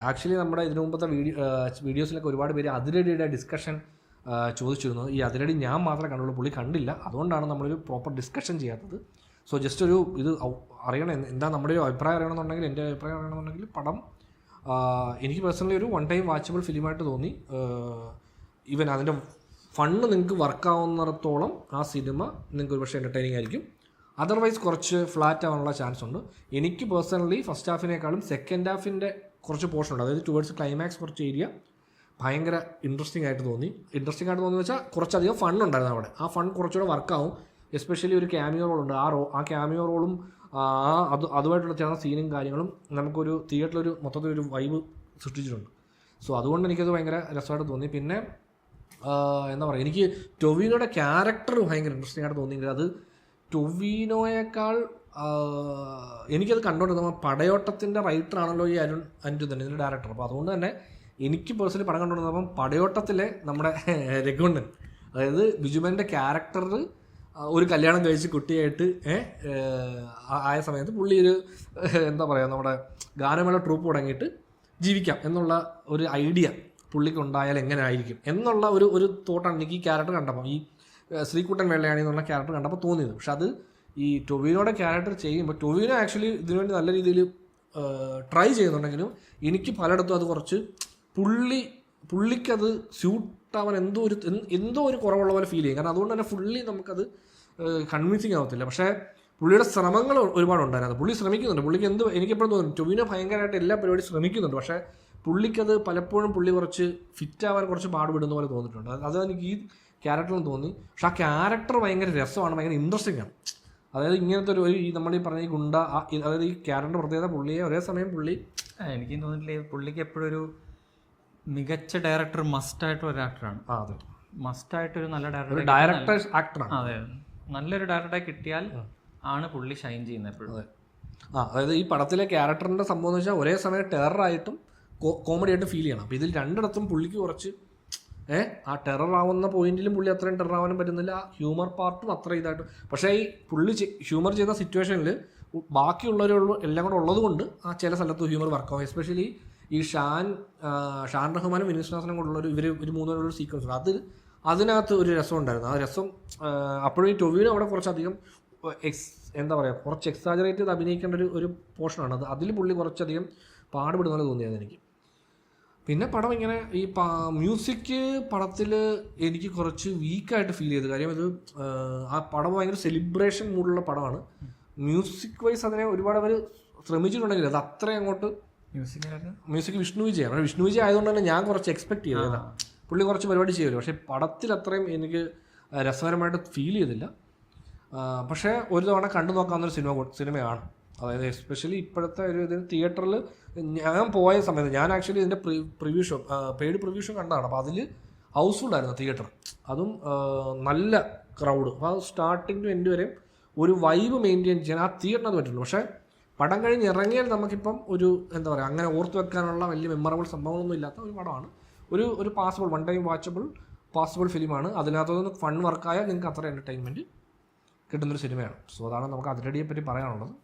Actually നമ്മുടെ ഇതിനു മുമ്പത്തെ വീഡിയോസിലൊക്കെ ഒരുപാട് പേര് അതിരടിയുടെ ഡിസ്കഷൻ ചോദിച്ചിരുന്നു. ഈ അതിരടി ഞാൻ മാത്രമേ കണ്ടുള്ളൂ, പുള്ളി കണ്ടില്ല. അതുകൊണ്ടാണ് നമ്മളൊരു പ്രോപ്പർ ഡിസ്കഷൻ ചെയ്യാത്തത്. സോ ജസ്റ്റ് ഒരു ഇത് അറിയണം, എന്താ നമ്മുടെ ഒരു അഭിപ്രായം അറിയണമെന്നുണ്ടെങ്കിൽ, എൻ്റെ അഭിപ്രായം അറിയണമെന്നുണ്ടെങ്കിൽ പടം എനിക്ക് പേഴ്സണലി ഒരു വൺ ടൈം വാച്ചബിൾ ഫിലിമായിട്ട് തോന്നി. ഈവൻ അതിൻ്റെ ഫണ്ട് നിങ്ങൾക്ക് വർക്കാവുന്നിടത്തോളം ആ സിനിമ നിങ്ങൾക്ക് ഒരു പക്ഷേ എൻ്റർടൈനിങ് ആയിരിക്കും. അതർവൈസ് കുറച്ച് ഫ്ലാറ്റ് ആവാനുള്ള ചാൻസ് ഉണ്ട്. എനിക്ക് പേഴ്സണലി ഫസ്റ്റ് ഹാഫിനേക്കാളും സെക്കൻഡ് ഹാഫിൻ്റെ കുറച്ച് പോർഷൻ ഉണ്ട്, അതായത് ടുവേർഡ്സ് ക്ലൈമാക്സ് കുറച്ച് ഏരിയ ഭയങ്കര ഇൻട്രസ്റ്റിംഗ് ആയിട്ട് തോന്നി. ഇൻട്രസ്റ്റിംഗ് ആയിട്ട് തോന്നിയെന്ന് വെച്ചാൽ കുറച്ചധികം ഫൺ ഉണ്ടായിരുന്നു അവിടെ. ആ ഫൺ കുറച്ചുകൂടെ വർക്കാവും. എസ്പെഷ്യലി ഒരു ക്യാമിയോ റോളുണ്ട്. ആ ക്യാമിയോ റോളും അതുമായിട്ടുള്ള ചേർന്ന സീനും കാര്യങ്ങളും നമുക്കൊരു തിയേറ്ററിലൊരു മൊത്തത്തിലൊരു വൈബ് സൃഷ്ടിച്ചിട്ടുണ്ട്. സോ അതുകൊണ്ട് എനിക്കത് ഭയങ്കര രസമായിട്ട് തോന്നി. പിന്നെ എന്താ പറയുക, എനിക്ക് ടൊവിനോയുടെ ക്യാരക്ടർ ഭയങ്കര ഇൻട്രസ്റ്റിംഗ് ആയിട്ട് തോന്നിയെങ്കിൽ അത് ടൊവിനോയേക്കാൾ എനിക്കത് കണ്ടുകൊണ്ടിരുന്ന പടയോട്ടത്തിൻ്റെ റൈറ്ററാണല്ലോ ഈ അരുൺ അനിരുദ്ധൻ, ഇതിൻ്റെ ഡയറക്ടർ. അപ്പോൾ അതുകൊണ്ട് തന്നെ എനിക്ക് പേഴ്സണലി പടം കണ്ടുകൊണ്ടിരുന്നപ്പം പടയോട്ടത്തിലെ നമ്മുടെ രഘുവണ്ണൻ, അതായത് ബിജുമേൻ്റെ ക്യാരക്ടർ ഒരു കല്യാണം കഴിച്ച് കുട്ടിയായിട്ട് ആയ സമയത്ത് പുള്ളി ഒരു എന്താ പറയുക, നമ്മുടെ ഗാനമേള ട്രൂപ്പ് തുടങ്ങിയിട്ട് ജീവിക്കാം എന്നുള്ള ഒരു ഐഡിയ പുള്ളിക്ക് ഉണ്ടായാൽ എങ്ങനെ ആയിരിക്കും എന്നുള്ള ഒരു തോട്ടാണ് എനിക്ക് ഈ ക്യാരക്ടർ കണ്ടപ്പോൾ, ഈ ശ്രീകുട്ടൻ വെള്ളയാണി എന്നുള്ള ക്യാരക്ടർ കണ്ടപ്പോൾ തോന്നിയത്. പക്ഷെ അത് ഈ ടൊവിനോയുടെ ക്യാരക്ടർ ചെയ്യുമ്പോൾ ടൊവിനോ ആക്ച്വലി ഇതിനുവേണ്ടി നല്ല രീതിയിൽ ട്രൈ ചെയ്യുന്നുണ്ടെങ്കിലും എനിക്ക് പലയിടത്തും അത് കുറച്ച് പുള്ളിക്കത് സ്യൂട്ടാവാൻ എന്തോ ഒരു കുറവുള്ള പോലെ ഫീൽ ചെയ്യും. കാരണം അതുകൊണ്ട് തന്നെ ഫുള്ളി നമുക്കത് കൺവിൻസിങ് ആവത്തില്ല. പക്ഷേ പുള്ളിയുടെ ശ്രമങ്ങൾ ഒരുപാടുണ്ടായിരുന്നു. പുള്ളി ശ്രമിക്കുന്നുണ്ട്. പുള്ളിക്ക് എനിക്കെപ്പോഴും തോന്നുന്നു ടൊവിനോ ഭയങ്കരമായിട്ട് എല്ലാ പരിപാടിയും ശ്രമിക്കുന്നുണ്ട്. പക്ഷേ പുള്ളിക്കത് പലപ്പോഴും പുള്ളി കുറച്ച് ഫിറ്റാവാൻ കുറച്ച് പാടുപെടുന്ന പോലെ തോന്നിയിട്ടുണ്ട്. അത് എനിക്ക് ഈ ക്യാരക്ടറിലും തോന്നി. പക്ഷെ ആ ക്യാരക്ടർ ഭയങ്കര രസമാണ്, ഭയങ്കര ഇൻട്രസ്റ്റിംഗ് ആണ്. അതായത് ഇങ്ങനത്തെ ഒരു നമ്മൾ ഈ പറഞ്ഞ ഈ ഗുണ്ട, അതായത് ഈ ക്യാരക്ടർ പ്രത്യേകത പുള്ളിയെ ഒരേ സമയം എനിക്കും തോന്നിയിട്ടില്ലേ, പുള്ളിക്ക് എപ്പോഴും ഒരു മികച്ച ഡയറക്ടർ മസ്റ്റായിട്ടുള്ള ഒരു ആക്ടറാണ്. അതെ, മസ്റ്റായിട്ടൊരു നല്ല ഡയറക്ടർ ആക്ടറാണ്. അതെ, നല്ലൊരു ഡയറക്ടറെ കിട്ടിയാൽ ആണ് പുള്ളി ഷൈൻ ചെയ്യുന്നത് എപ്പോഴും. അതെ, അതായത് ഈ പടത്തിലെ ക്യാരക്ടറിൻ്റെ സംഭവം എന്ന് വെച്ചാൽ ഒരേ സമയം ടെററായിട്ടും കോമഡി ആയിട്ട് ഫീൽ ചെയ്യണം. അപ്പോൾ ഇതിൽ രണ്ടിടത്തും പുള്ളിക്ക് കുറച്ച് ആ ടെറർ ആവുന്ന പോയിന്റിലും പുള്ളി അത്രയും ടെറർ ആവാനും പറ്റുന്നില്ല, ഹ്യൂമർ പാർട്ടും അത്ര ഇതായിട്ട്. പക്ഷേ ഈ പുള്ളി ഹ്യൂമർ ചെയ്യുന്ന സിറ്റുവേഷനിൽ ബാക്കിയുള്ളവരുള്ള എല്ലാം കൂടെ ഉള്ളത് കൊണ്ട് ആ ചില സ്ഥലത്ത് ഹ്യൂമർ വർക്കാവും. എസ്പെഷ്യലി ഈ ഷാൻ റഹ്മാനും വിനീത് ശ്രീനിവാസനും കൊണ്ടുള്ളൊരു ഒരു മൂന്നുപേരുള്ള സീക്വൻസ് അതിനകത്ത് ഒരു രസം ഉണ്ടായിരുന്നു. ആ രസം അപ്പോഴും ഈ ടൊവിനോ അവിടെ കുറച്ചധികം എന്താ പറയുക, കുറച്ച് എക്സാജറേറ്റ് ചെയ്ത് അഭിനയിക്കേണ്ട ഒരു പോർഷനാണ് അത്. അതിൽ പുള്ളി കുറച്ചധികം പാടുപെടുന്ന പോലെ തോന്നിയത് എനിക്ക്. പിന്നെ പടം ഇങ്ങനെ ഈ മ്യൂസിക് പടത്തിൽ എനിക്ക് കുറച്ച് വീക്കായിട്ട് ഫീൽ ചെയ്തു. കാര്യം ഇത് ആ പടം ഭയങ്കര സെലിബ്രേഷൻ മൂഡുള്ള പടമാണ്. മ്യൂസിക് വൈസ് അതിനെ ഒരുപാട് അവർ ശ്രമിച്ചിട്ടുണ്ടെങ്കിൽ അത് അത്രയും അങ്ങോട്ട് മ്യൂസിക് വിഷ്ണു വിജയാണ്. വിഷ്ണു വിജയ് ആയതുകൊണ്ട് തന്നെ ഞാൻ കുറച്ച് എക്സ്പെക്ട് ചെയ്തതാണ് പുള്ളി കുറച്ച് പരിപാടി ചെയ്യുമല്ലോ. പക്ഷേ പടത്തിൽ അത്രയും എനിക്ക് രസകരമായിട്ട് ഫീൽ ചെയ്തില്ല. പക്ഷേ ഒരു തവണ കണ്ടു നോക്കാവുന്നൊരു സിനിമയാണ്. അതായത് എസ്പെഷ്യലി ഇപ്പോഴത്തെ ഒരു ഇതിന് തിയേറ്ററിൽ ഞാൻ പോയ സമയത്ത് ഞാൻ ആക്ച്വലി ഇതിൻ്റെ പെയ്ഡ് പ്രിവ്യൂ ഷോ കണ്ടതാണ്. അപ്പോൾ അതിൽ ഹൗസ്ഫുൾ ആയിരുന്നു തിയേറ്റർ, അതും നല്ല ക്രൗഡ്. അപ്പോൾ അത് സ്റ്റാർട്ടിങ് ടു എൻഡ് വരെയും ഒരു വൈബ് മെയിൻറ്റെയിൻ ചെയ്യാൻ ആ തിയേറ്ററിനത് പറ്റുള്ളൂ. പക്ഷേ പടം കഴിഞ്ഞ് ഇറങ്ങിയാൽ നമുക്കിപ്പം ഒരു എന്താ പറയുക, അങ്ങനെ ഓർത്ത് വെക്കാനുള്ള വലിയ മെമ്മറബിൾ സംഭവങ്ങളൊന്നും ഇല്ലാത്ത ഒരു പടമാണ്. ഒരു പാസിബിൾ വൺ ടൈം പാസിബിൾ ഫിലിമാണ്. അതിനകത്തുനിന്ന് ഫൺ വർക്കായാൽ നിങ്ങൾക്ക് അത്ര എൻ്റർടൈൻമെൻറ്റ് കിട്ടുന്നൊരു സിനിമയാണ്. സോ അതാണ് നമുക്ക് അതിരടിയെ പറ്റി പറയാനുള്ളത്.